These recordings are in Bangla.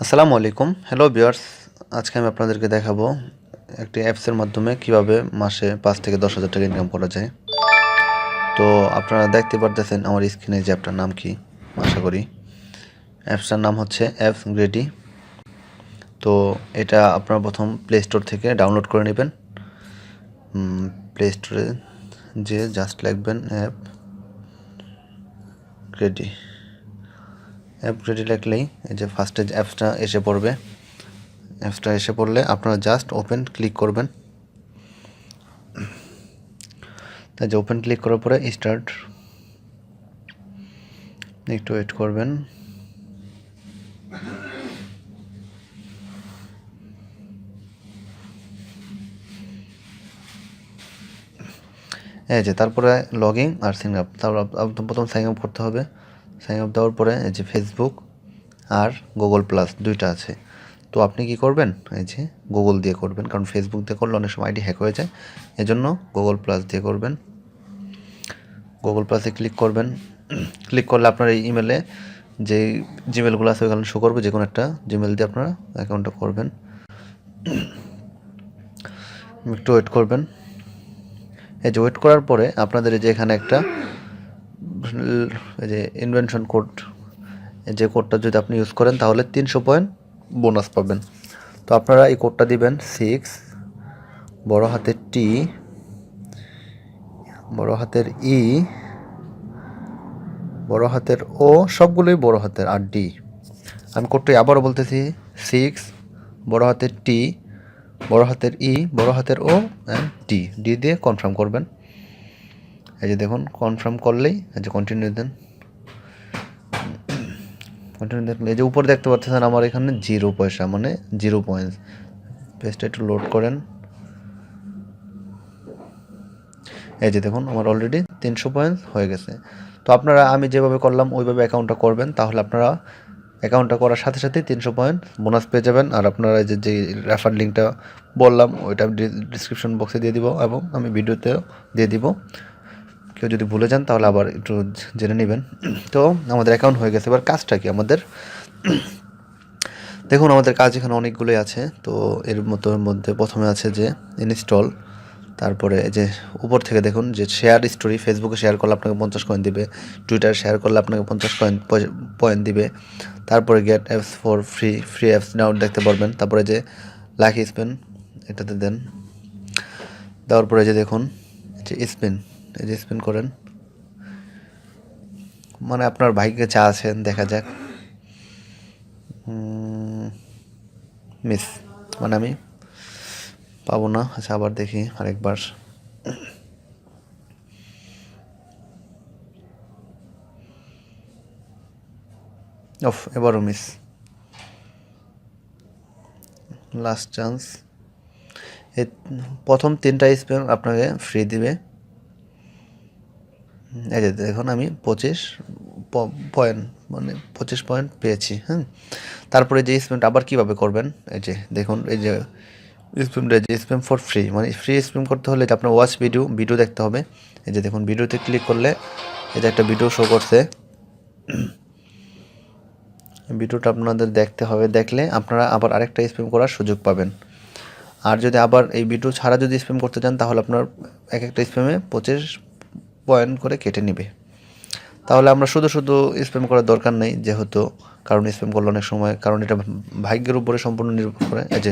আসসালামু আলাইকুম। হ্যালো ভিউয়ার্স, আজকে আমি আপনাদেরকে দেখাবো একটি অ্যাপসের মাধ্যমে কিভাবে মাসে ৫ থেকে ১০,০০০ টাকা ইনকাম করা যায়। তো আপনারা দেখতে পারতেছেন আমার স্ক্রিনে যে অ্যাপটার নাম কি, আশা করি অ্যাপসটার নাম হচ্ছে অ্যাপস গ্রেডি। তো এটা আপনারা প্রথম প্লে স্টোর থেকে ডাউনলোড করে নেবেন। প্লে স্টোরে যে জাস্ট লিখবেন গ্রেডি। অ্যাপ গ্রেডি লিখলেই এই যে ফার্স্টে অ্যাপসটা এসে পড়বে। অ্যাপসটা এসে পড়লে আপনারা জাস্ট ওপেন ক্লিক করবেন। তাই যে ওপেন ক্লিক করার পরে স্টার্ট, একটু ওয়েট করবেন। এই যে তারপরে লগইন আর সাইন আপ। তারপর প্রথম সাইন আপ করতে হবে। সাইন আপ দেওয়ার পরে এই যে ফেসবুক আর গুগল প্লাস দুইটা আছে। তো আপনি কি করবেন, এই যে গুগল দিয়ে করবেন, কারণ ফেসবুক দিয়ে করলে অনেক সময় আইডি হ্যাক হয়ে যায়। এজন্য গুগল প্লাস দিয়ে করবেন। গুগল প্লাসে ক্লিক করবেন। ক্লিক করলে আপনার এই ইমেলে যে জিমেলগুলো আছে ওইখানে শো করবে, যে কোনো একটা জিমেল দিয়ে আপনারা অ্যাকাউন্টটা করবেন। একটু ওয়েট করবেন। এই যে ওয়েট করার পরে আপনাদের এই যে এখানে একটা এই যে ইনভেনশন কোড, এই যে কোডটা যদি আপনি ইউজ করেন তাহলে 300 পয়েন্ট বোনাস পাবেন। তো আপনারা এই কোডটা দিবেন 6, বড় হাতের টি, বড় হাতের ই, বড় হাতের ও, সবগুলোই বড় হাতের, আর ডি। আমি কোডটা আবারও বলতেছি, 6, বড় হাতের টি, বড় হাতের ই, বড় হাতের ও অ্যান্ড ডি। ডি দিয়ে কনফার্ম করবেন। এই যে দেখুন কনফার্ম করলেই এই যে কন্টিনিউ দেন। কন্টিনিউ দেখলে এই যে উপরে দেখতে পাচ্ছেন আমার এখানে 0 পয়সা, মানে 0 পয়েন্টস। পেজটা একটু লোড করেন। এই যে দেখুন আমার অলরেডি 300 পয়েন্টস হয়ে গেছে। তো আপনারা আমি যেভাবে করলাম ওইভাবে অ্যাকাউন্টটা করবেন, তাহলে আপনারা অ্যাকাউন্টটা করার সাথে সাথেই 300 পয়েন্ট বোনাস পেয়ে যাবেন। আর আপনারা যে রেফার লিঙ্কটা বললাম ওইটা ডিসক্রিপশন বক্সে দিয়ে দিব এবং আমি ভিডিওতেও দিয়ে দিব। কেউ যদি ভুলে যান তাহলে আবার একটু জেনে নেবেন। তো আমাদের অ্যাকাউন্ট হয়ে গেছে। এবার কাজটা কি আমাদের, দেখুন আমাদের কাজ এখানে অনেকগুলোই আছে। তো এর মধ্যে প্রথমে আছে যে ইনস্টল, তারপরে যে উপর থেকে দেখুন যে শেয়ার স্টোরি, ফেসবুকে শেয়ার করলে আপনাকে 50 কয়েন দিবে, টুইটার শেয়ার করলে আপনাকে 50 পয়েন্ট দিবে। তারপরে get apps for free apps download দেখতে পারবেন। তারপরে যে লাকি স্পেন এটাতে দেন, দেওয়ার পরে যে দেখুন যে স্পিন, এই যে স্পিন করেন, মানে আপনার ভাগ্যে চা আছেন, দেখা যাক। মিস, মানে আমি পাবো না। আচ্ছা আবার দেখি আরেকবার। অফ, এবারও মিস। Last chance. এই প্রথম 3টা স্পেন আপনাকে ফ্রি দিবে। এই যে দেখুন আমি 25 পয়েন্ট, মানে 25 পয়েন্ট পেয়েছি। হ্যাঁ, তারপরে যে স্প্যামটা আবার কীভাবে করবেন, এই যে দেখুন এই যে স্প্যামটা, যে স্প্যাম ফর ফ্রি, মানে ফ্রি স্প্যাম করতে হলে যে আপনার ওয়াচ ভিডিও দেখতে হবে। এই যে দেখুন ভিডিওতে ক্লিক করলে এই যে একটা ভিডিও শো করছে, ভিডিওটা আপনাদের দেখতে হবে। দেখলে আপনারা আবার আরেকটা স্প্যাম করার সুযোগ পাবেন। আর যদি আবার এই ভিডিও ছাড়া যদি স্প্যাম করতে চান তাহলে আপনার এক একটা স্প্যামে 25 পয়েন্ট করে কেটে নেবে। তাহলে আমরা শুধু স্প্যাম করার দরকার নেই, যেহেতু কারণ স্প্যাম করলে অনেক সময়, কারণ এটা ভাগ্যের উপরে সম্পূর্ণ নির্ভর করে। এই যে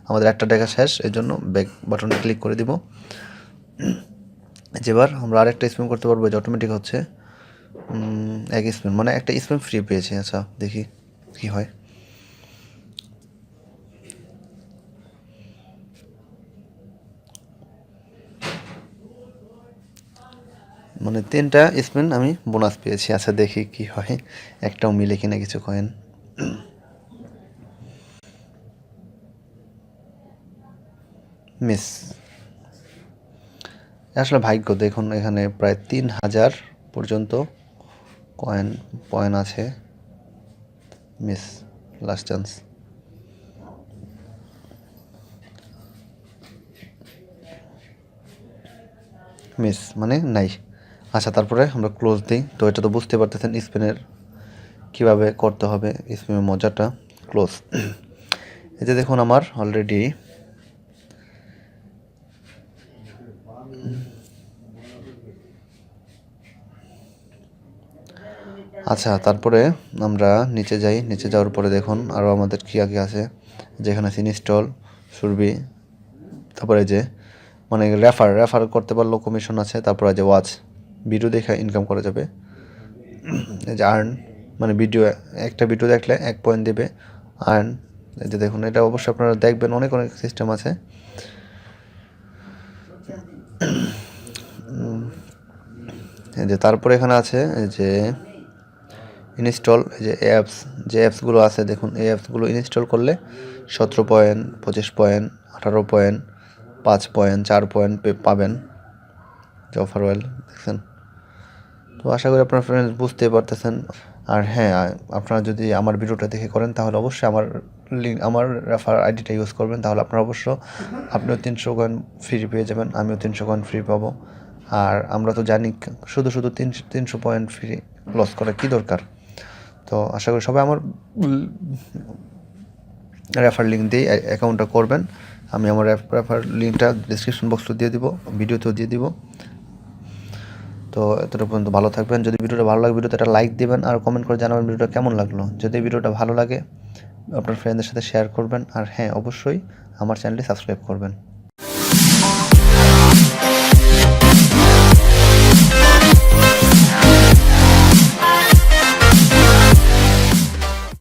আমাদের একটা টাকা শেষ, এই জন্য ব্যাক বাটনে ক্লিক করে দিব। যেবার আমরা আরেকটা স্প্যাম করতে পারবো, যে অটোমেটিক হচ্ছে এক স্প্যাম, মানে একটা স্প্যাম ফ্রি পেয়েছি। আচ্ছা দেখি কি হয়। মানে 3টা স্পিন আমি বোনাস পেয়েছি। আচ্ছা দেখি কি হয়, একটাও মিলে কিনা কিছু কয়েন। মিস। আসলে ভাগ্য, দেখুন এখানে প্রায় 3000 পর্যন্ত পয়েন্ট আছে। Miss, last chance. মিস মানে নাই। আচ্ছা তারপরে আমরা ক্লোজ দিই। তো এটা তো বুঝতে পারতেছেন স্পিনের কীভাবে করতে হবে, স্পিনের মজাটা। ক্লোজ। এই যে দেখুন আমার অলরেডি আচ্ছা, তারপরে আমরা নিচে যাই। নিচে যাওয়ার পরে দেখুন আরও আমাদের কী আগে আছে, যেখানে আছে ইনস্টল, সুরবি, তারপরে যে মানে রেফার করতে পারলেও কমিশন আছে। তারপরে যে ওয়াচ, ভিডিও দেখে ইনকাম করা যাবে। এই যে আর্ন, মানে একটা ভিডিও দেখলে 1 পয়েন্ট দেবে আর্ন। এই যে দেখুন, এটা অবশ্যই আপনারা দেখবেন, অনেক সিস্টেম আছে। এই যে তারপরে এখানে আছে যে ইনস্টল, যে অ্যাপসগুলো আছে দেখুন, এই অ্যাপসগুলো ইনস্টল করলে 17 point, 25 point, 18 point, 5 point, 4 point পাবেন। যে অফার ওয়েল দেখছেন। তো আশা করি আপনার ফ্রেন্ডস বুঝতে পারতেছেন। আর হ্যাঁ, আপনারা যদি আমার ভিডিওটা দেখে করেন তাহলে অবশ্যই আমার রেফার আইডিটা ইউজ করবেন, তাহলে আপনিও 300 কয়েন ফ্রি পেয়ে যাবেন, আমিও 300 কয়েন ফ্রি পাবো। আর আমরা তো জানি শুধু 300 পয়েন্ট ফ্রি লস করা কী দরকার। তো আশা করি সবাই আমার রেফার লিঙ্ক দিয়ে অ্যাকাউন্টটা করবেন। আমি আমার রেফার লিঙ্কটা ডিসক্রিপশন বক্সে দিয়ে দিব, ভিডিওতেও দিয়ে দিব। তো এতটা পর্যন্ত ভালো থাকবেন। যদি ভিডিওটা ভালো লাগে, ভিডিওতে একটা লাইক দেবেন আর কমেন্ট করে জানাবেন ভিডিওটা কেমন লাগলো। যদি ভিডিওটা ভালো লাগে আপনার ফ্রেন্ডদের সাথে শেয়ার করবেন। আর হ্যাঁ, অবশ্যই আমার চ্যানেলটি সাবস্ক্রাইব করবেন।